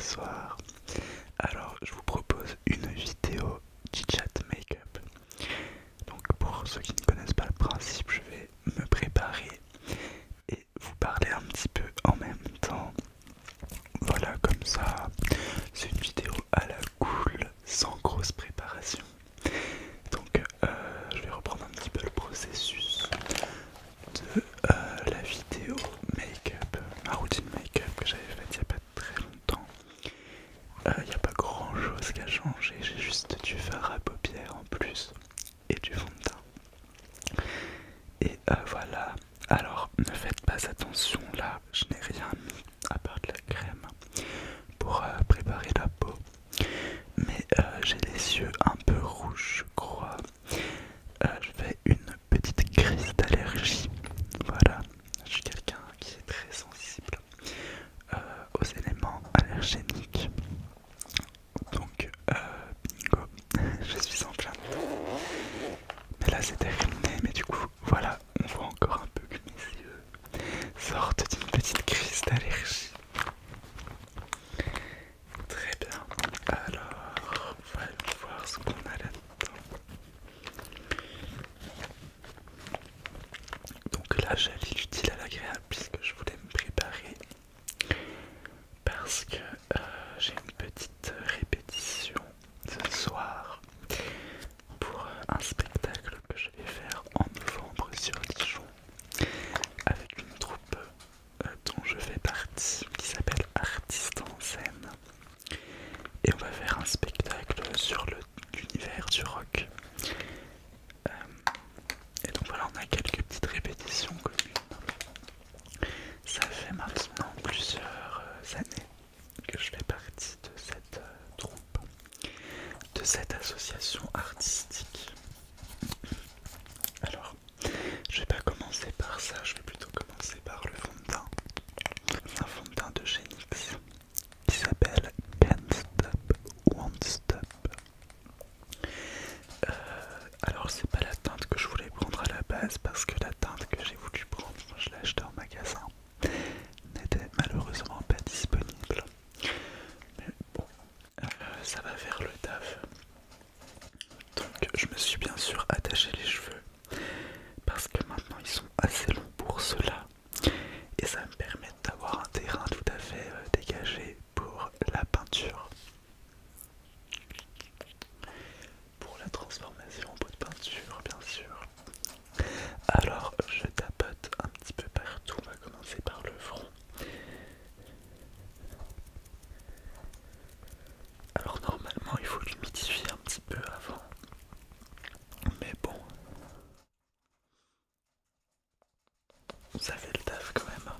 soir. Alors, je vous propose une vidéo chit-chat make-up. Donc, pour ceux qui ne connaissent pas le principe, je vais me préparer et vous parler un petit peu en même temps. Voilà, comme ça, c'est une vidéo à la cool, sans grosse préparation. Donc, je vais reprendre un petit peu le processus de la vidéo make-up, ma routine make-up que j'avais faite il n'y a pas très longtemps. Il n'y a pas grand chose qui a changé, j'ai juste du fard à paupières en plus et du fond de teint. Et voilà, alors ne faites pas attention là, je n'ai rien mis à part de la crème pour préparer la peau. Mais j'ai les yeux un peu rouges, je crois. Je fais une petite crise d'allergie. Voilà, je suis quelqu'un qui est très sensible aux éléments allergéniques. Donc, bingo, je suis en plein dedans. Mais là, c'est terminé. Mais du coup, voilà, on voit encore un peu que mes yeux sortent d'une petite crise d'allergie. Très bien. Alors, voyons voir ce qu'on a là-dedans. Donc là, j'allie l'utile à l'agréable puisque je voulais me préparer parce que j'ai une petite répétition ce soir pour un spectacle que je vais faire en novembre sur Dijon avec une troupe dont je fais partie qui s'appelle Artistes en scène. Et on va faire un spectacle sur l'univers du rock. Et donc voilà, on a quelques petites répétitions communes. Ça fait maintenant plusieurs années que je fais partie de cette troupe, de cette association artistique. Alors, je vais pas commencer par ça, je vais plutôt commencer par le fond de teint. Un fond de teint de chez NYX qui s'appelle Can't Stop, Won't Stop. Alors c'est pas la teinte que je voulais prendre à la base parce que la teinte que j'ai voulu prendre quand je l'ai acheté en magasin n'était malheureusement pas disponible. Mais bon, ça va faire le taf. Donc je me suis bien sûr attaché les cheveux parce que maintenant ils sont assez longs pour cela et ça me permet d'avoir un terrain tout à fait dégagé pour la peinture. Pour la transformation en pot de peinture, bien sûr. Alors, je tapote un petit peu partout. On va commencer par le front. Alors, normalement, il faut l'humidifier un petit peu avant. Mais bon, ça fait le taf quand même.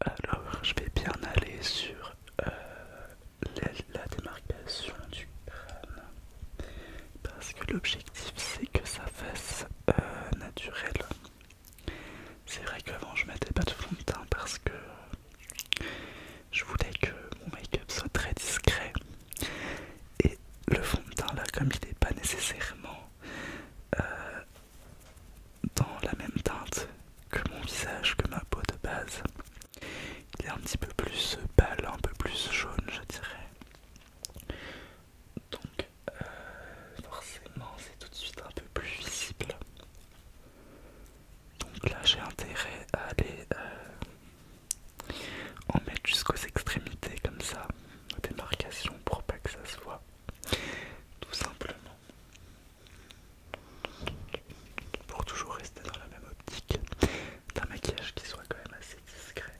Alors, je vais bien aller sur la démarcation du crâne. Parce que l'objectif, c'est que ça fasse naturel. C'est vrai qu'avant je mettais pas de fond de teint parce que je voulais que mon make-up soit très discret. Et le fond de teint là, comme il n'est pas nécessairement dans la même teinte que mon visage, que ma peau de base, il est un petit peu plus pâle, un peu plus jaune je dirais. Donc forcément c'est tout de suite un peu plus visible. Donc là j'ai intérêt à aller en mettre jusqu'aux extrémités comme ça, aux démarcations pour pas que ça se voit, tout simplement. Pour toujours rester dans la même optique d'un maquillage qui soit quand même assez discret.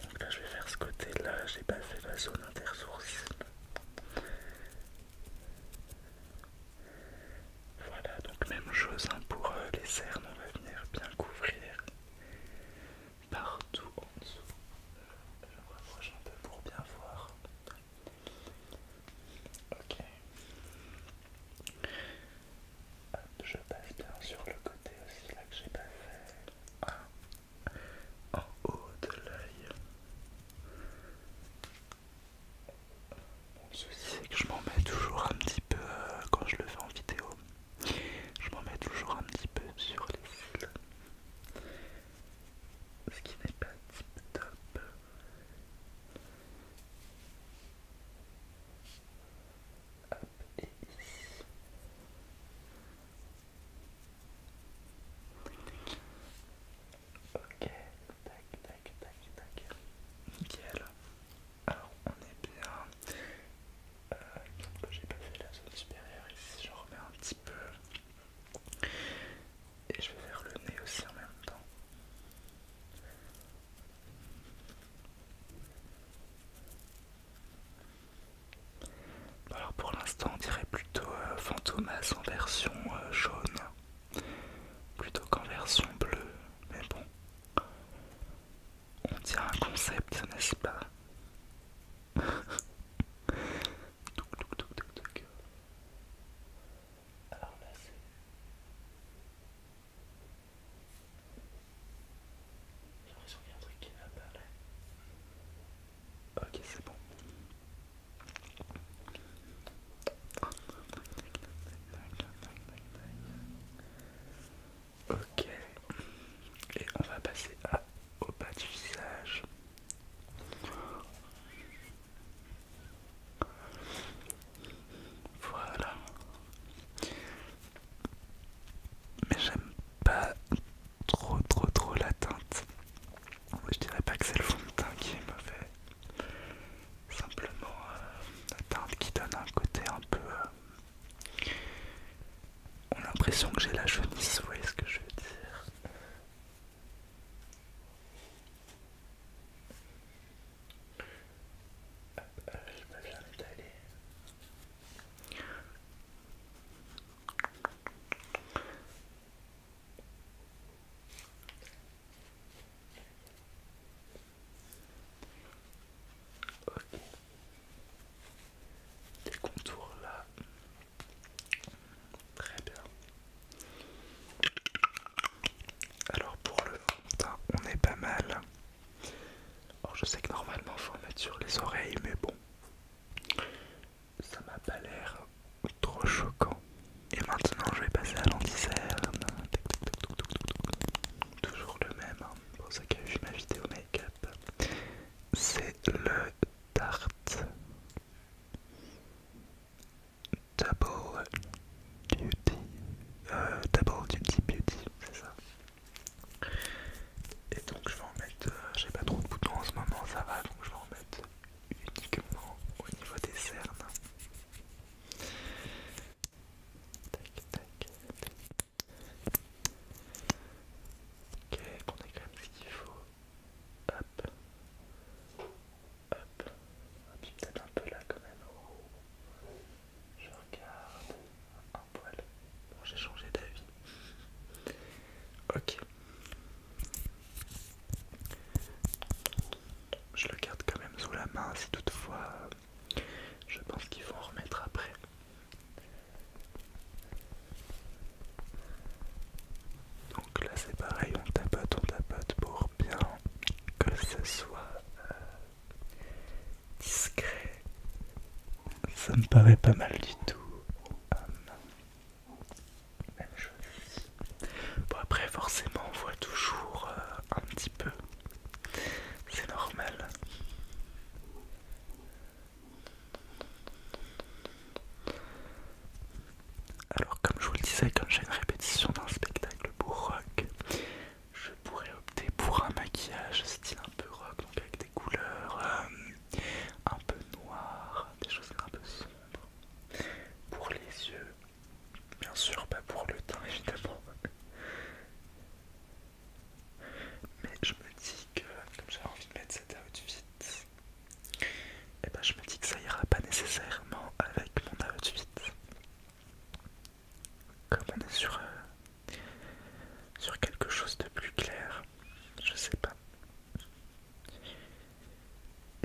Donc Fantomas en version jaune plutôt qu'en version bleue, mais bon, on tient un concept, n'est-ce pas? Touc. Alors là c'est... J'ai l'impression qu'il y a un truc qui va pas là. Ok, c'est bon. Ok, et on va passer au bas du visage. Voilà. Mais j'aime pas trop la teinte. Je dirais pas que c'est le fond de teint qui est mauvais. Simplement la teinte qui donne un côté un peu... on a l'impression que j'ai la jaunisse, vous voyez ce que je veux dire? Je peux bien l'étaler. Ok. Des contours là. Très bien. Alors pour le fond de teint, on est pas mal. Alors je sais que normalement faut en mettre sur les oreilles, mais bon, ça m'a pas l'air trop choquant. Et maintenant je vais passer à l'anti-cerne. Toujours le même, hein, pour ceux qui ont vu ma vidéo make-up. C'est le Tarte Double Duty. Double Duty Beauty, c'est ça. Et donc je vais en mettre, j'ai pas trop de boutons en ce moment, ça va, donc je vais en mettre uniquement au niveau des cernes. Tac. Ok, qu'on ait quand même ce qu'il faut. Hop. Et puis peut-être un peu là quand même. Je regarde. Un poil. Bon, j'ai changé d'avis. Ok. Je le garde quand même sous la main si toutefois je pense qu'il faut en remettre après. Donc là c'est pareil, on tapote pour bien que ce soit discret. Ça me paraît pas mal du tout. Même chose ici. Bon après forcément on voit toujours un petit peu. C'est normal. Alors comme je vous le disais, comme j'ai une répétition d'un spectacle pour rock, je pourrais opter pour un maquillage style un peu rock, donc avec des couleurs un peu noires, des choses un peu sombres. Pour les yeux, bien sûr pas pour le teint évidemment. Mais je me dis que comme j'ai envie de mettre cet outfit, et ben je me dis que ça ira pas nécessairement avec mon outfit. Comme on est sur quelque chose de plus clair, je sais pas.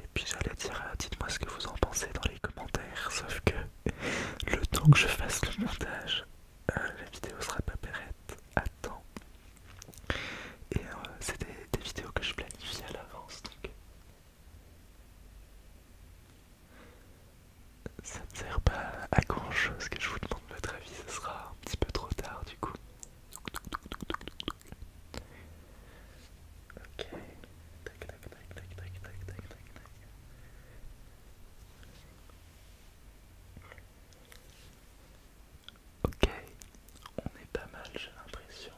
Et puis j'allais dire, dites-moi ce que vous en pensez dans les commentaires, sauf que le temps que je fasse le montage, la vidéo sera pas prête à temps. Et c'est des vidéos que je planifie à l'avance, donc ça ne sert pas à grand chose que je vous demande votre avis, ce sera un petit peu trop tard du coup. Ok, tac. Ok, on est pas mal, j'ai l'impression.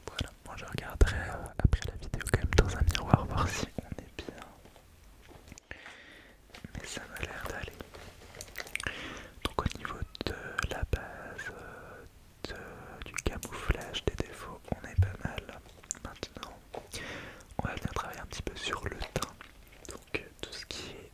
Voilà, moi je regarderai après la vidéo quand même dans un miroir voir si on est bien. Mais ça m'a l'air d'aller. Donc au niveau de la base, du camouflage des défauts, on est pas mal. Maintenant, on va venir travailler un petit peu sur le teint. Donc tout ce qui est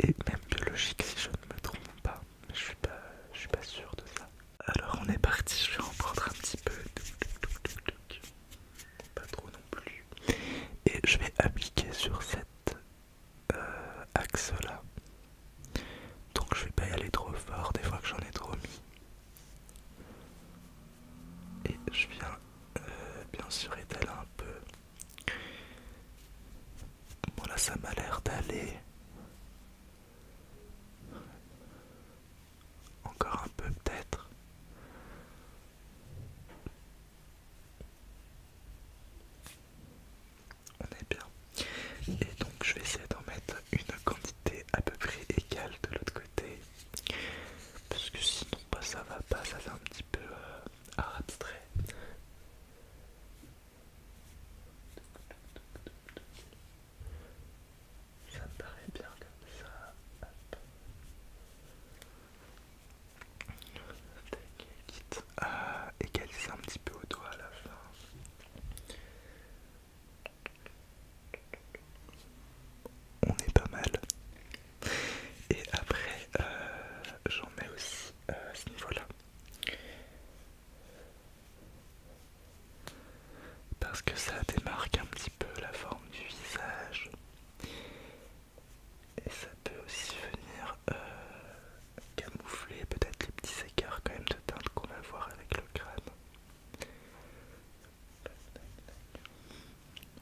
et même biologique si je ne me trompe pas, mais je suis pas sûr de ça. Alors on est parti, je vais en prendre un petit peu, pas trop non plus, et je vais appliquer sur cet axe là. Donc je vais pas y aller trop fort des fois que j'en ai trop mis. Et je viens bien sûr étaler un peu. Bon là ça m'a l'air d'aller. Encore un peu peut-être. On est bien. Et donc je vais essayer d'en mettre une quantité à peu près égale de l'autre côté. Parce que sinon bah, ça va pas, ça fait un petit peu abstrait. Ça me paraît bien comme ça. Hop. Quitte à égaliser un petit peu au doigt à la fin. On est pas mal. Et après, j'en mets aussi à ce niveau-là. Parce que ça démarque un petit peu la forme du visage. Et ça peut aussi venir camoufler peut-être les petits écarts quand même de teinte qu'on va voir avec le crâne.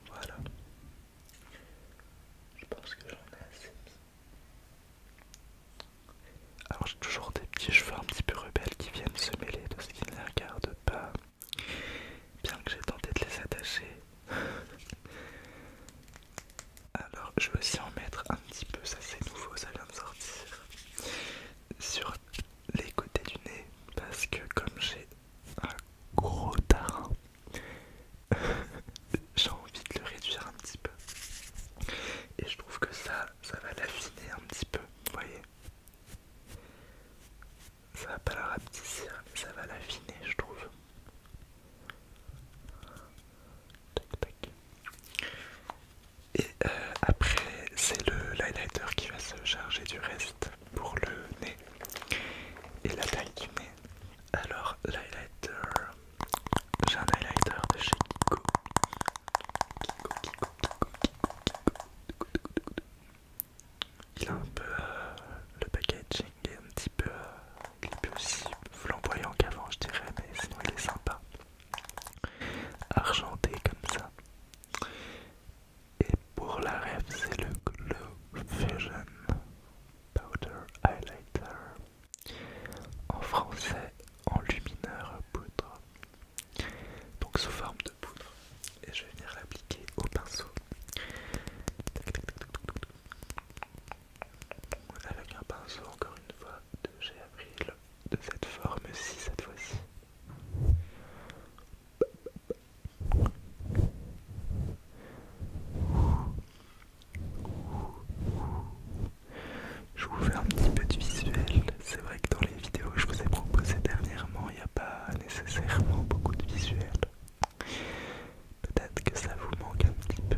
Voilà. Je pense que j'en ai assez mis. Alors j'ai toujours des petits cheveux un petit peu rebelles qui viennent se mêler de ce qui ne les regarde pas. Bien que j'ai tenté de les attacher. Alors je vais aussi en mettre un petit peu, ça c'est nouveau, ça vient de sortir, sur les côtés du nez, parce que comme j'ai un gros tarin, j'ai envie de le réduire un petit peu. Et je trouve que ça va l'affiner un petit peu, vous voyez. Ça va pas la rapetissir, mais ça va l'affiner, je trouve. Tac, tac. Et après, c'est l'highlighter qui va se charger du reste pour le nez et la taille du nez. Alors, l'highlighter, j'ai un highlighter de chez Kiko. Il a un peu le packaging est un petit peu, il est plus aussi flamboyant qu'avant, je dirais, mais sinon il est sympa. Argenté comme ça. Et pour la rêve, c'est le Glow Vision Powder Highlighter. En français, en lumineur poudre. Donc sous forme de poudre. Et je vais venir l'appliquer au pinceau. Avec un pinceau, encore une fois, de chez Avril, de cette forme-ci cette fois-ci. Je vous fais un petit peu de visuel. C'est vrai que dans les vidéos que je vous ai proposées dernièrement, il n'y a pas nécessairement beaucoup de visuel. Peut-être que ça vous manque un petit peu.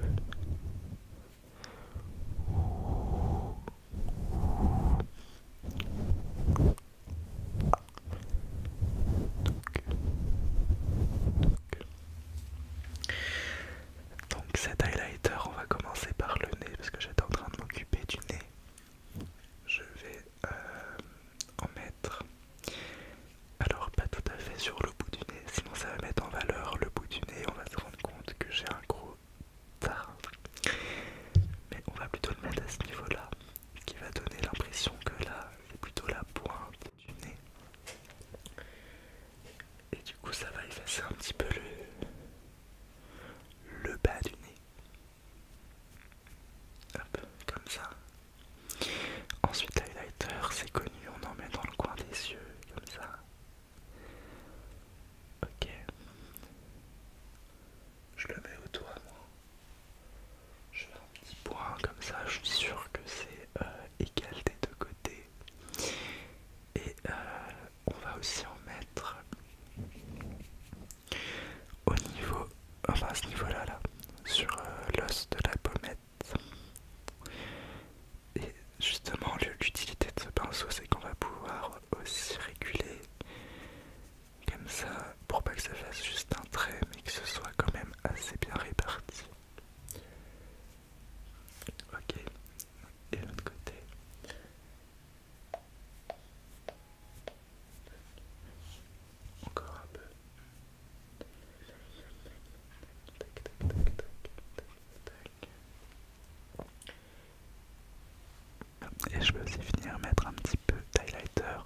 Et je vais aussi venir mettre un petit peu d'highlighter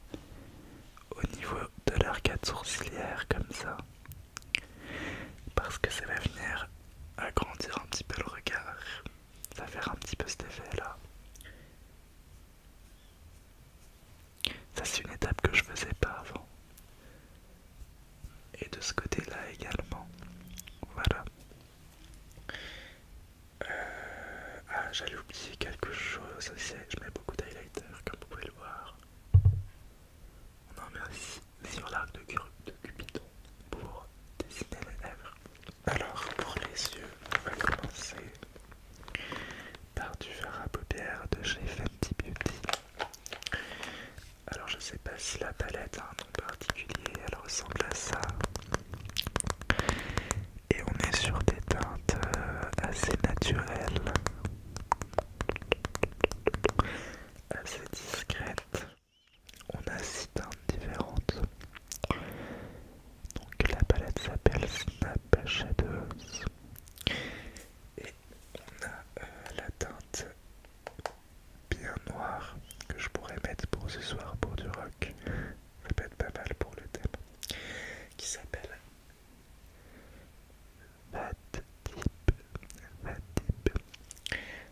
au niveau de l'arcade sourcilière comme ça, parce que ça va venir agrandir un petit peu le regard, ça va faire un petit peu cet effet là. Ça c'est une étape que je faisais pas avant. Et de ce côté là également. Voilà. Ah, j'allais oublier quelque chose aussi, je mets beaucoup d'highlighter comme vous pouvez le voir. On en met aussi sur l'arc de Cupidon pour dessiner les lèvres. Alors pour les yeux, on va commencer par du fard à paupières de chez Fenty Beauty. Alors je sais pas si la palette a un nom particulier, elle ressemble à ça. Et on est sur des teintes assez naturelles, assez discrètes. On a 6 teintes différentes. Donc la palette s'appelle Snap Shadows. Et on a la teinte bien noire que je pourrais mettre pour ce soir pour du rock. Ça peut être pas mal pour le thème. Qui s'appelle Fat Deep. Fat Deep.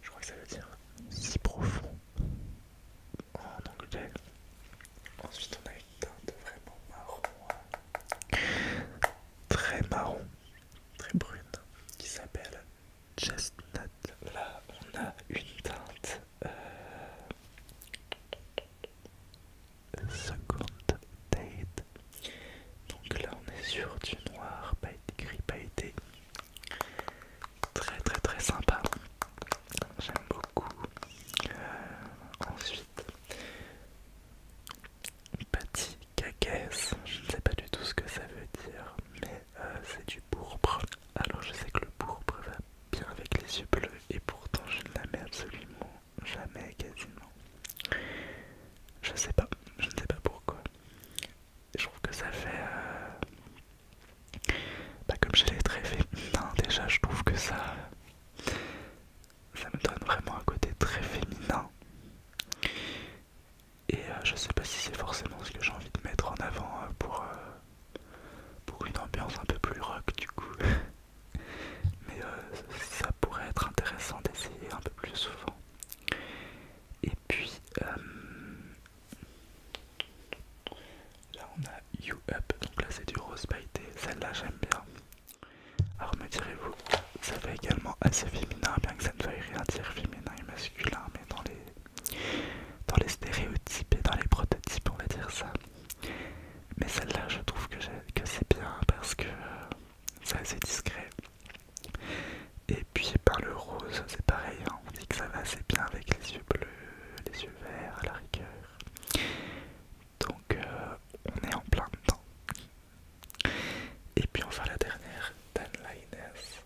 Je crois que ça veut dire si profond en anglais. Ensuite on a une teinte vraiment marron, très marron, très brune, qui s'appelle Chestnut. Là on a une teinte Second Date. Donc là on est sur du noir, gris pailleté. Très très très sympa. J'aime beaucoup. Ensuite, petit cacasse. Je ne sais pas du tout ce que ça veut dire, mais c'est du pourpre. Alors je sais que le pourpre va bien avec les yeux bleus et pourtant je ne la mets absolument jamais quasiment. Je ne sais pas pourquoi. Et je trouve que ça fait comme chez les traits féminins, déjà je trouve que ça me donne vraiment un côté très féminin. Et je sais pas si c'est forcément ce que j'ai envie de mettre en avant pour une ambiance un peu plus rock du coup. Mais ça pourrait être intéressant d'essayer un peu plus souvent. Et puis là on a You Up, donc là c'est du rose pailleté, celle-là j'aime bien. Alors me direz-vous, ça fait également assez féminin, bien que ça ne veuille rien dire féminin et masculin, mais dans les stéréotypes et dans les prototypes on va dire ça. Mais celle-là je trouve que c'est bien parce que c'est assez discret. Et puis le rose c'est pareil, hein, on dit que ça va assez bien avec les yeux bleus, les yeux verts à la rigueur. Donc on est en plein dedans. Et puis enfin la dernière, Tan Liners.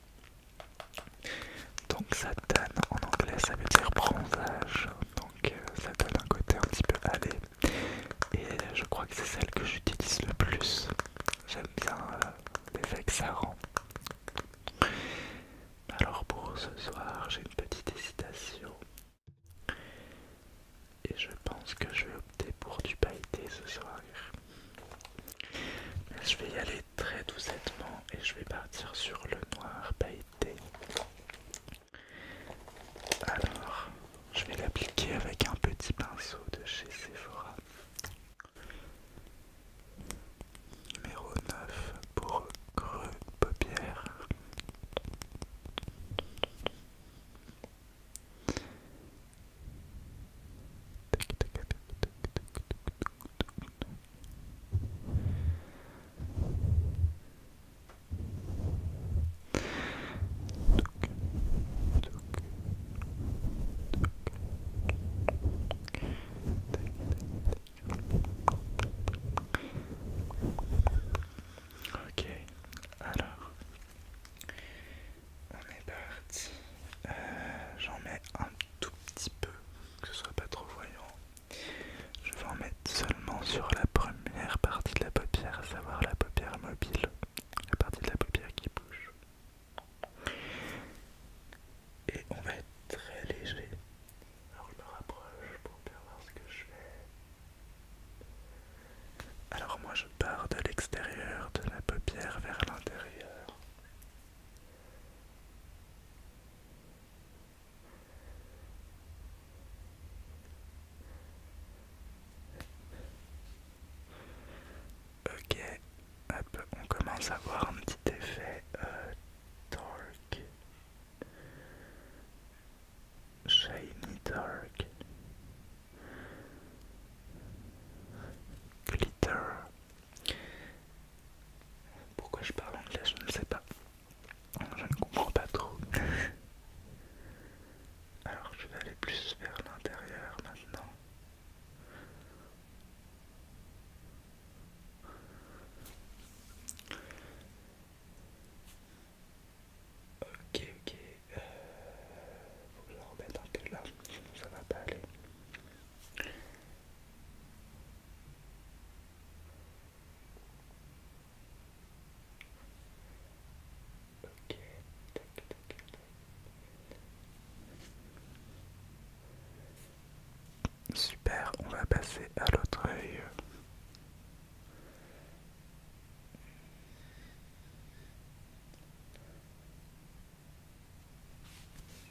Donc ça tanne en anglais ça veut dire bronzage, donc ça donne un côté un petit peu allé. Et je crois que c'est celle que j'utilise le plus. J'aime bien l'effet que ça rend. Alors pour ce soir j'ai une petite hésitation. Et je pense que je vais opter pour du pailleté ce soir. Mais je vais y aller très doucettement et je vais partir sur le noir pailleté. Alors, je vais l'appliquer avec un petit pinceau de chez Sephora. Numéro 9 pour creux paupières. Ok, alors on est parti. J'en mets un tout petit peu, que ce soit pas trop voyant. Je vais en mettre seulement sur la première partie de la paupière, à savoir la paupière mobile, la partie de la paupière qui bouge. Et on va être très léger. Alors je me rapproche pour paupières vers l'intérieur. Ok, hop, on commence à voir un petit effet dark, shiny dark, glitter. Pourquoi je parle anglais, je ne sais pas. Je ne comprends pas trop. Alors je vais aller plus vers l'intérieur maintenant. Ok, ok. Faut que je la remette un peu là, sinon ça va pas aller. Ok, tac, tac, tac. Super, on va passer à l'autre œil.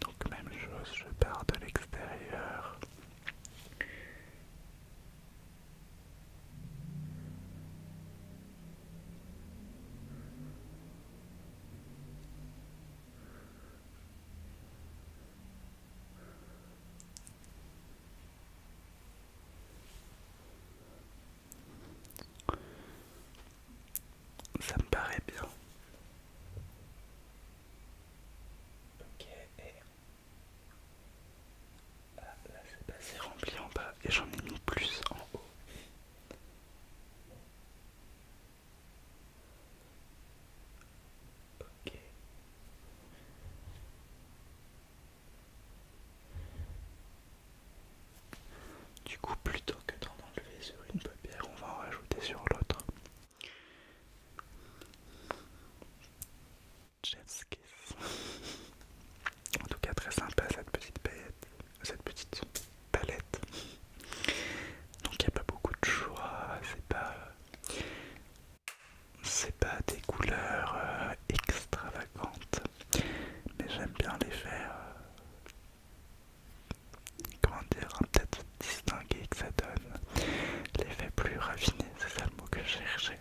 Donc même chose, je pars de l'extérieur. Ça me paraît bien. Ok, et là c'est passé rempli en bas et j'en ai mis plus en haut. Ok. Du coup, plutôt que d'en enlever sur une paupière, on va en rajouter sur l'autre. Chef's kiss. En tout cas, très sympa cette petite palette. Donc il n'y a pas beaucoup de choix, c'est pas des couleurs extravagantes, mais j'aime bien les faire, comment dire, peut-être distinguer, que ça donne l'effet plus raffiné, c'est ça le mot que je cherchais.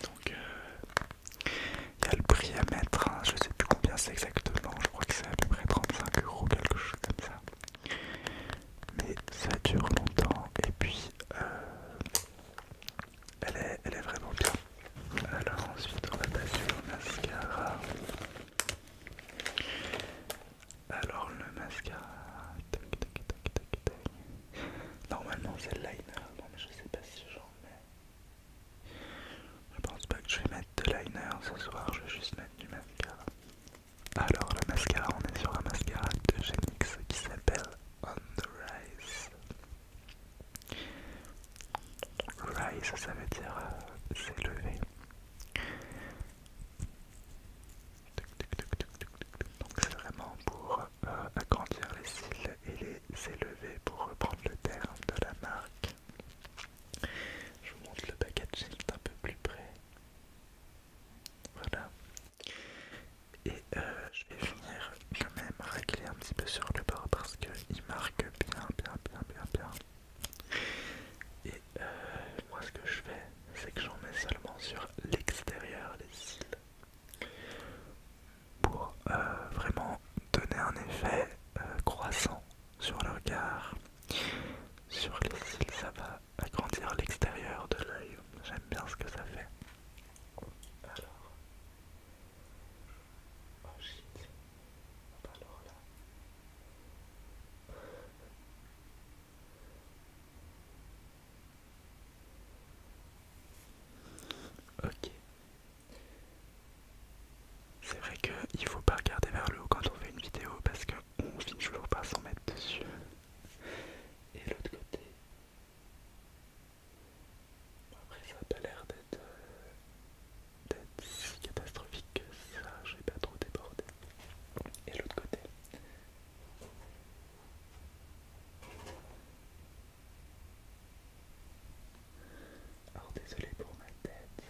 Donc il y a le prix à mettre, hein, je sais plus combien c'est exactement, je crois que c'est à peu près 35 € quelque chose comme ça. Mais ça dure longtemps et puis elle est vraiment bien. Alors ensuite on va passer au mascara. Alors le mascara, tac tac tac tac tac. Normalement c'est le liner, non mais je sais pas si j'en mets. Je pense pas que je vais mettre de liner ce soir, je vais juste mettre du mascara. Alors le mascara, on est sur un mascara de Genix qui s'appelle On The Rise. Rise, ça veut dire s'élever. Donc c'est vraiment pour agrandir les cils et les élever, pour reprendre le terme de la marque. Je vous montre le packaging d'un peu plus près. Voilà. Et je vais venir quand même régler un petit peu sur le bord parce qu'il marque bien. Et moi ce que je fais, c'est que j'en mets seulement sur l'extérieur des cils pour vraiment donner un effet croissant sur le regard. Sur les cils, ça va agrandir l'extérieur de l'œil. J'aime bien ce que ça fait. Alors, oh shit, alors là. Ok. C'est vrai qu'il faut pas regarder vers le haut quand on fait une vidéo parce qu'on finit toujours par s'en mettre dessus. Et l'autre côté, après ça a pas l'air d'être si catastrophique que ça, je vais pas trop déborder. Et l'autre côté. Alors désolé pour ma tête.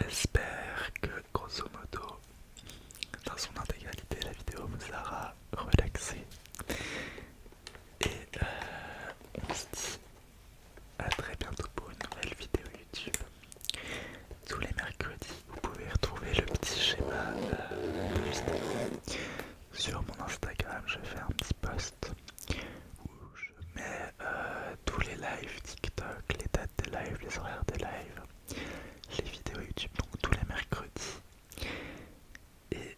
j'espère que grosso modo, dans son intégralité, la vidéo vous aura relaxé. Et on se dit à très bientôt pour une nouvelle vidéo YouTube. Tous les mercredis, vous pouvez retrouver le petit schéma de vidéo. Sur mon Instagram, je fais un petit post où je mets tous les lives TikTok, les dates des lives, les horaires des lives, les vidéos YouTube, donc tous les mercredis. Et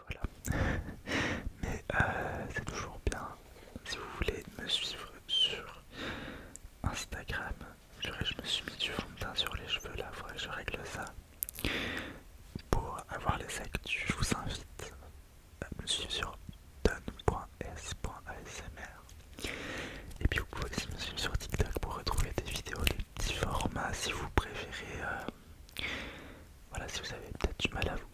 voilà. Mais c'est toujours bien si vous voulez me suivre sur Instagram. Je me suis mis du fond de teint sur les cheveux là, faudrait que je règle ça. Pour avoir les actus, je vous invite à me suivre sur don.s.asmr. Et puis vous pouvez aussi me suivre sur TikTok pour retrouver des vidéos, des petits formats si vous préférez. Voilà, si vous avez peut-être du mal à vous